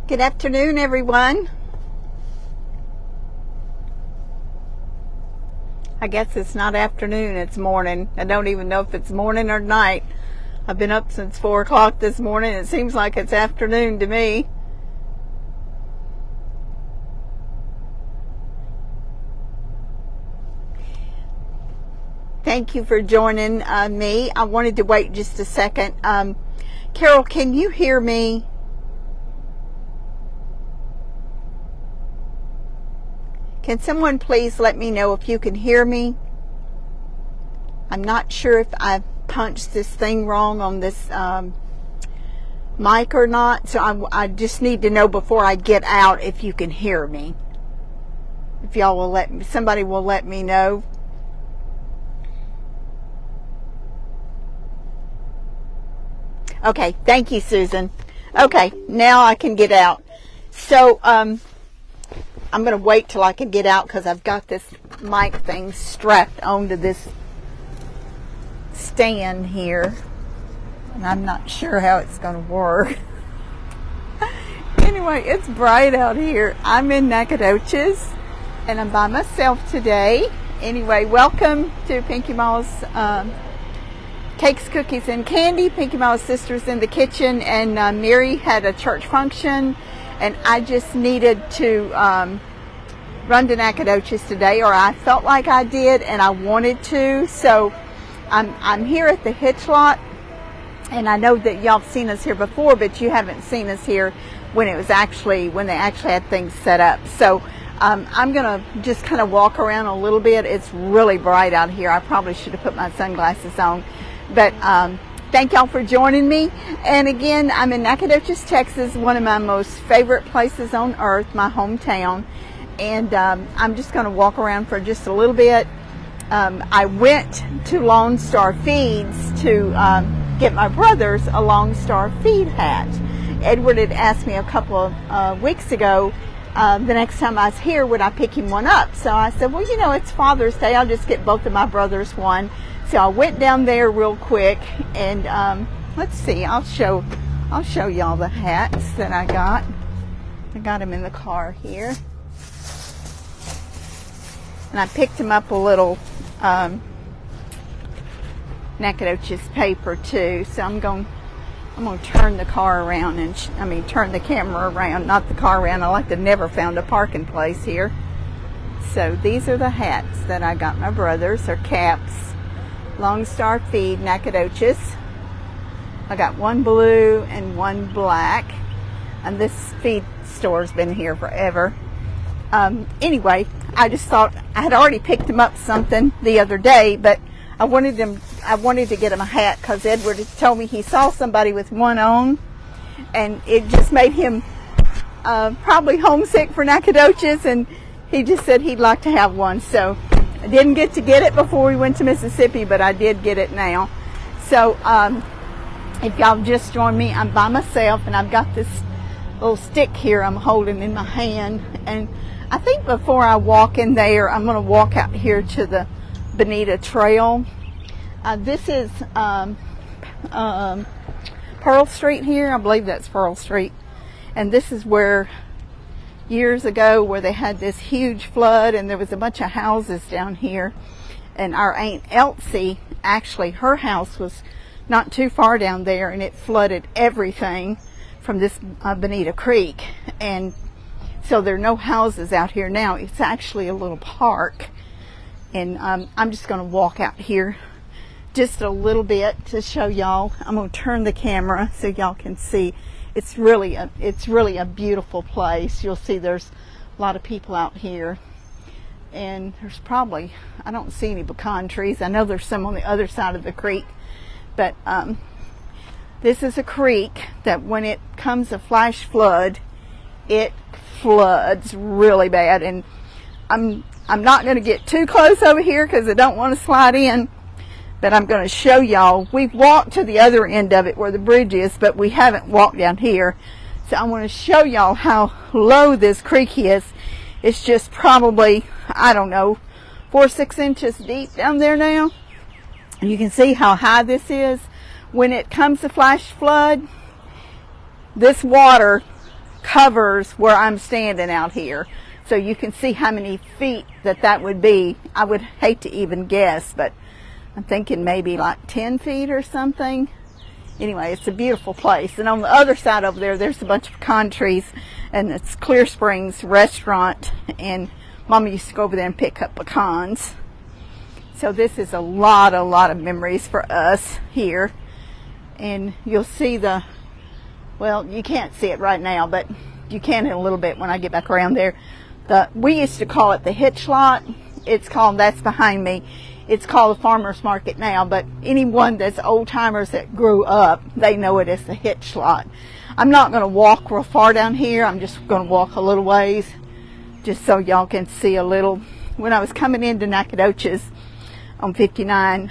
Good afternoon, everyone. I guess it's not afternoon, it's morning. I don't even know if it's morning or night. I've been up since 4 o'clock this morning. It seems like it's afternoon to me. Thank you for joining me. I wanted to wait just a second. Carol, can you hear me? Can someone please let me know if you can hear me? I'm not sure if I punched this thing wrong on this mic or not, so I just need to know before I get out if you can hear me. If y'all will somebody will let me know. Okay, thank you, Susan. Okay, now I can get out. So, I'm going to wait till I can get out because I've got this mic thing strapped onto this stand here. And I'm not sure how it's going to work. Anyway, it's bright out here. I'm in Nacogdoches and I'm by myself today. Anyway, welcome to Pinky Mama's Cakes, Cookies, and Candy. Pinky Mama's sister's in the kitchen, and Mary had a church function, and I just needed to run to Nacogdoches today, or I felt like I did, and I wanted to. So I'm here at the hitch lot, and I know that y'all have seen us here before, but you haven't seen us here when they actually had things set up. So I'm gonna just kind of walk around a little bit. It's really bright out here. I probably should have put my sunglasses on. But thank y'all for joining me. And again, I'm in Nacogdoches, Texas, one of my most favorite places on earth, my hometown. And I'm just going to walk around for just a little bit. I went to Lone Star Feeds to get my brother's a Lone Star feed hat. Edward had asked me a couple of weeks ago, the next time I was here, would I pick him one up? So I said, well, you know, it's Father's Day. I'll just get both of my brothers one. So I went down there real quick, and let's see. I'll show y'all the hats that I got. I got them in the car here, and I picked them up a little Nacogdoches paper too. So I'm going to turn the car around and turn the camera around, not the car around. I like to never found a parking place here. So these are the hats that I got my brothers. They're caps. Lone Star Feed, Nacogdoches. I got one blue and one black, and this feed store's been here forever. Anyway, I just thought I had already picked him up something the other day, but I wanted to get him a hat because Edward had told me he saw somebody with one on, and it just made him probably homesick for Nacogdoches, and he just said he'd like to have one. So I didn't get to get it before we went to Mississippi, but I did get it now. So if y'all just joined me, I'm by myself, and I've got this little stick here I'm holding in my hand. And I think before I walk in there, I'm going to walk out here to the Bonita Trail. This is Pearl Street here. I believe that's Pearl Street. And this is where years ago where they had this huge flood, and there was a bunch of houses down here, and our Aunt Elsie, actually her house was not too far down there, and it flooded everything from this Bonita Creek. And so there are no houses out here now. It's actually a little park, and I'm just going to walk out here just a little bit to show y'all. I'm going to turn the camera so y'all can see. It's really a beautiful place. You'll see there's a lot of people out here, and there's probably, I don't see any pecan trees. I know there's some on the other side of the creek, but this is a creek that when it comes a flash flood, it floods really bad. And I'm not going to get too close over here because I don't want to slide in. But I'm going to show y'all. We've walked to the other end of it where the bridge is, but we haven't walked down here. So I want to show y'all how low this creek is. It's just probably, I don't know, 4 or 6 inches deep down there now. And you can see how high this is. When it comes to flash flood, this water covers where I'm standing out here. So you can see how many feet that would be. I would hate to even guess, but I'm thinking maybe like 10 feet or something. Anyway, it's a beautiful place. And on the other side over there, there's a bunch of pecan trees, and it's Clear Springs restaurant, and Mama used to go over there and pick up pecans. So this is a lot of memories for us here. And you'll see well, you can't see it right now, but you can in a little bit when I get back around there. We used to call it the hitch lot. That's behind me. It's called the farmer's market now, but anyone that's old timers that grew up, they know it as the hitch lot. I'm not going to walk real far down here. I'm just going to walk a little ways just so y'all can see a little. When I was coming into Nacogdoches on 59,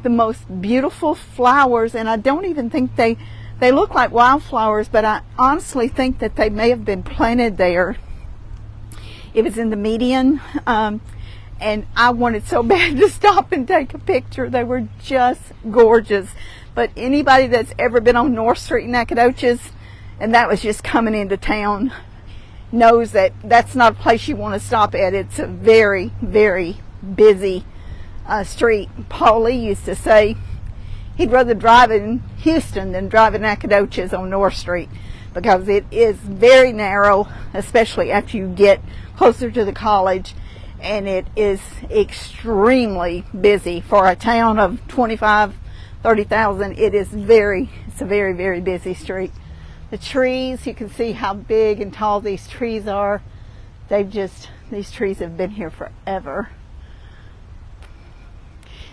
the most beautiful flowers, and I don't even think they look like wildflowers, but I honestly think that they may have been planted there. It was in the median, and I wanted so bad to stop and take a picture. They were just gorgeous. But anybody that's ever been on North Street in Nacogdoches, and that was just coming into town, knows that that's not a place you want to stop at. It's a very, very busy street. Paulie used to say he'd rather drive in Houston than drive in Nacogdoches on North Street, because it is very narrow, especially after you get closer to the college, and it is extremely busy for a town of 25,000-30,000. It's a very, very busy street. The trees, you can see how big and tall these trees are. These trees have been here forever.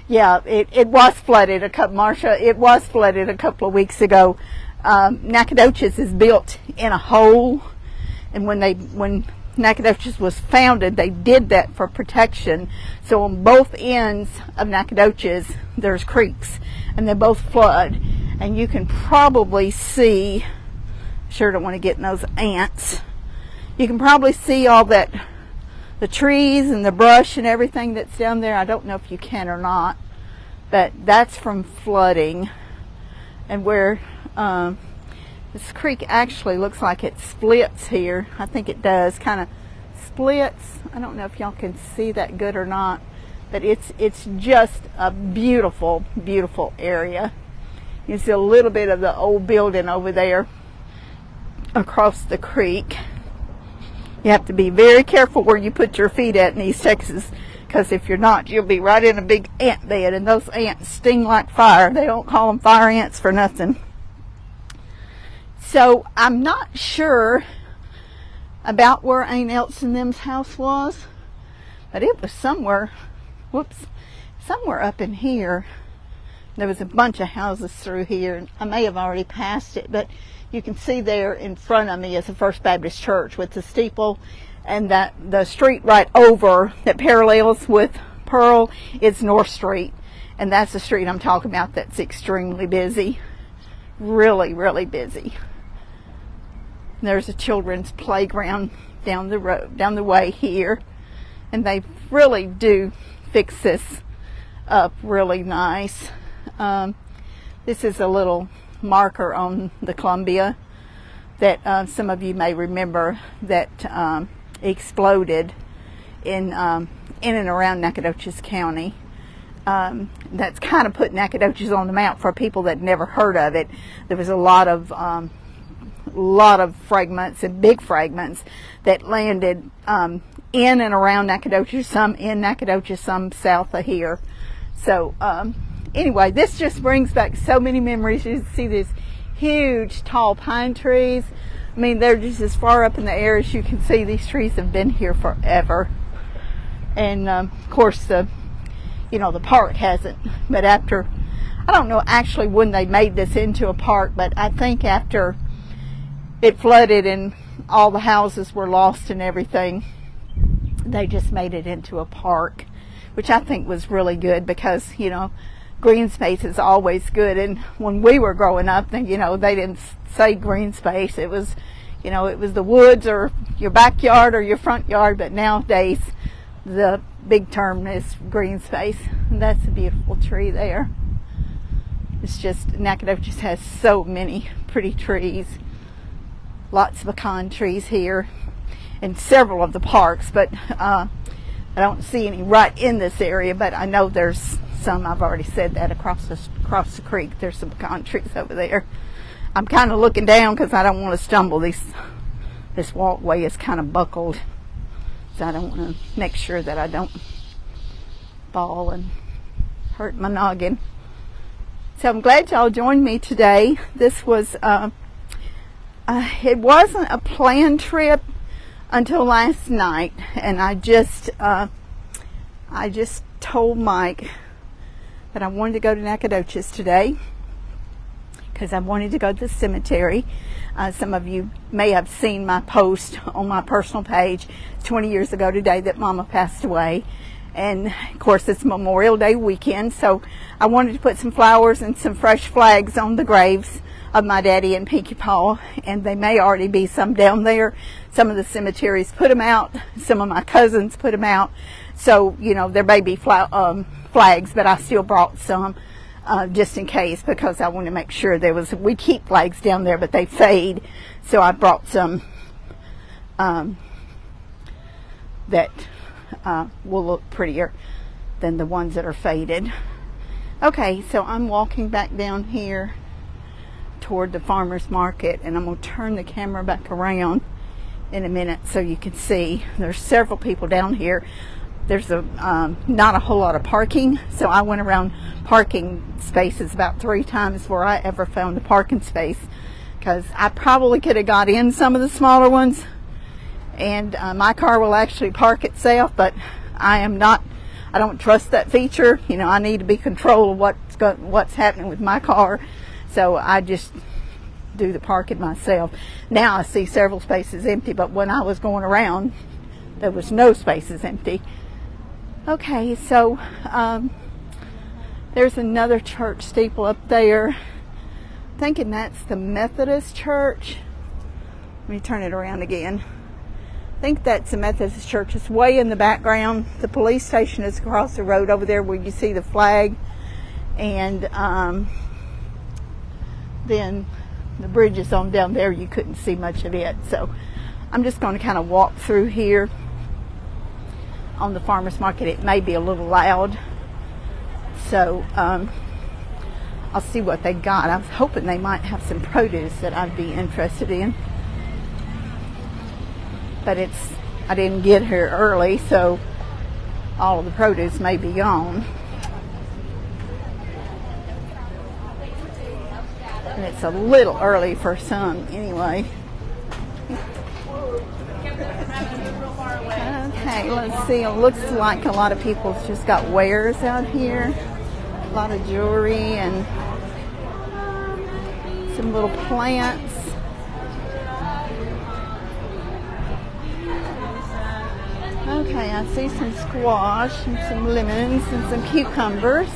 Yeah, it was flooded Marcia, it was flooded a couple of weeks ago. Nacogdoches is built in a hole, and when Nacogdoches was founded, they did that for protection. So on both ends of Nacogdoches, there's creeks, and they both flood. And you can probably see, sure don't want to get in those ants, you can probably see all that, the trees and the brush and everything that's down there. I don't know if you can or not, but that's from flooding. And where this creek actually looks like it splits here. I think it does, kind of splits. I don't know if y'all can see that good or not, but it's just a beautiful, beautiful area. You see a little bit of the old building over there across the creek. You have to be very careful where you put your feet at in East Texas, because if you're not, you'll be right in a big ant bed, and those ants sting like fire. They don't call them fire ants for nothing. So I'm not sure about where Aunt Elsie and them's house was, but it was somewhere, somewhere up in here. There was a bunch of houses through here, and I may have already passed it, but you can see there in front of me is the First Baptist Church with the steeple, and that the street right over that parallels with Pearl is North Street, and that's the street I'm talking about that's extremely busy, really, really busy. There's a children's playground down the road, down the way here, and they really do fix this up really nice. This is a little marker on the Columbia that some of you may remember that exploded in and around Nacogdoches County. That's kind of put Nacogdoches on the map for people that never heard of it. There was a lot of fragments, and big fragments, that landed in and around Nacogdoches, some in Nacogdoches, some south of here. So anyway, this just brings back so many memories. You see these huge tall pine trees. I mean, they're just as far up in the air as you can see. These trees have been here forever. And of course the park hasn't, but after, I don't know actually when they made this into a park, but I think after it flooded and all the houses were lost and everything, they just made it into a park, which I think was really good, because green space is always good. And when we were growing up, then they didn't say green space. It was it was the woods or your backyard or your front yard, but nowadays the big term is green space. And that's a beautiful tree there. It's just, Nacogdoches has so many pretty trees. Lots of pecan trees here in several of the parks, but I don't see any right in this area, but I know there's some. I've already said that across the creek there's some pecan trees over there. I'm kind of looking down because I don't want to stumble. This walkway is kind of buckled, so I don't want to make sure that I don't fall and hurt my noggin. So I'm glad y'all joined me today. This was it wasn't a planned trip until last night, and I just told Mike that I wanted to go to Nacogdoches today because I wanted to go to the cemetery. Some of you may have seen my post on my personal page. It's 20 years ago today that Mama passed away, and of course it's Memorial Day weekend, so I wanted to put some flowers and some fresh flags on the graves of my daddy and Pinkie Paw, and they may already be some down there. Some of the cemeteries put them out, some of my cousins put them out, so you know there may be flags, but I still brought some just in case, because I want to make sure we keep flags down there but they fade, so I brought some that will look prettier than the ones that are faded. Okay, so I'm walking back down here toward the farmer's market, and I'm going to turn the camera back around in a minute so you can see. There's several people down here. There's not a whole lot of parking, so I went around parking spaces about 3 times before I ever found a parking space, because I probably could have got in some of the smaller ones, and my car will actually park itself, but I don't trust that feature. You know, I need to be control of what's happening with my car, so I just do the parking myself. Now I see several spaces empty, but when I was going around there was no spaces empty. Okay, so there's another church steeple up there. I'm thinking that's the Methodist church. Let me turn it around again. I think that's the Methodist church. It's way in the background. The police station is across the road over there where you see the flag, and then the bridge is on down there. You couldn't see much of it, so I'm just going to kind of walk through here on the farmer's market. It may be a little loud, so I'll see what they got. I was hoping they might have some produce that I'd be interested in, but I didn't get here early, so all of the produce may be gone. And it's a little early for some anyway. Okay, let's see. It looks like a lot of people's just got wares out here. A lot of jewelry and some little plants. Okay, I see some squash and some lemons and some cucumbers,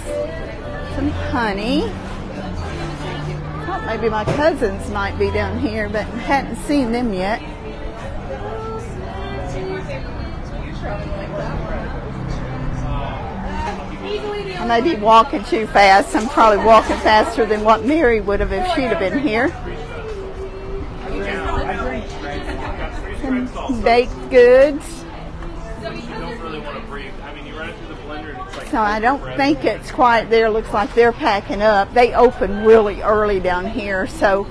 some honey. I thought maybe my cousins might be down here, but hadn't seen them yet. I may be walking too fast. I'm probably walking faster than what Mary would have if she'd have been here. Some baked goods. So I don't think it's quite there. Looks like they're packing up. They open really early down here, so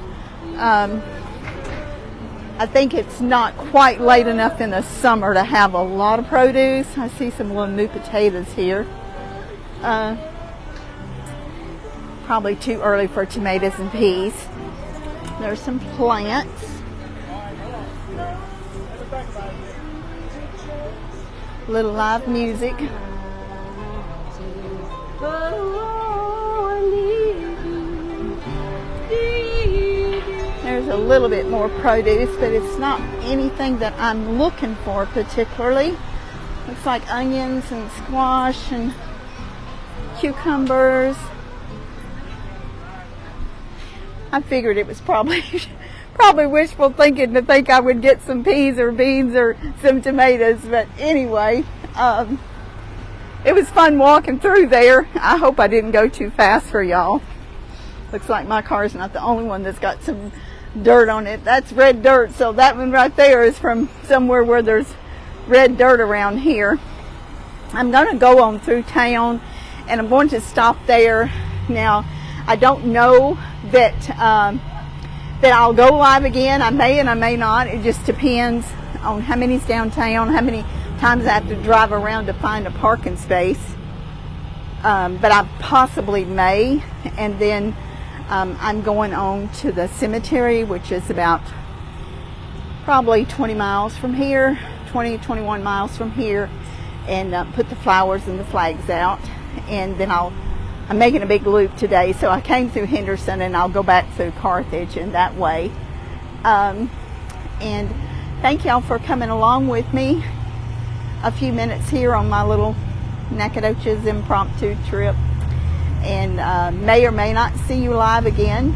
I think it's not quite late enough in the summer to have a lot of produce. I see some little new potatoes here. Probably too early for tomatoes and peas. There's some plants. Little live music. There's a little bit more produce, but it's not anything that I'm looking for particularly. Looks like onions and squash and cucumbers. I figured it was probably wishful thinking to think I would get some peas or beans or some tomatoes, but anyway, it was fun walking through there. I hope I didn't go too fast for y'all. Looks like my car's not the only one that's got some dirt on it. That's red dirt. So that one right there is from somewhere where there's red dirt around here. I'm going to go on through town, and I'm going to stop there. Now, I don't know that that I'll go live again. I may and I may not. It just depends on how many's downtown, how many times I have to drive around to find a parking space. But I possibly may. And then I'm going on to the cemetery, which is about probably 20 miles from here, 21 miles from here, and put the flowers and the flags out. And then I'm making a big loop today, so I came through Henderson and I'll go back through Carthage and that way. And thank y'all for coming along with me a few minutes here on my little Nacogdoches impromptu trip. And may or may not see you live again,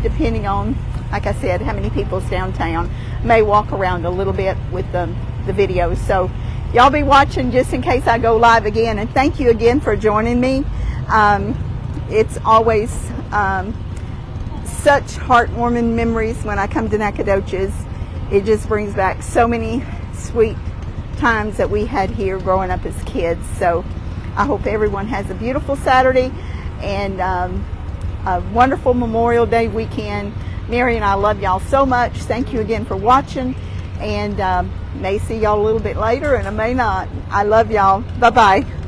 depending on, like I said, how many people's downtown. May walk around a little bit with the videos. So y'all be watching just in case I go live again. And thank you again for joining me. It's always such heartwarming memories when I come to Nacogdoches. It just brings back so many sweet times that we had here growing up as kids. So I hope everyone has a beautiful Saturday and a wonderful Memorial Day weekend. Mary and I love y'all so much. Thank you again for watching, and may see y'all a little bit later, and I may not. I love y'all. Bye-bye.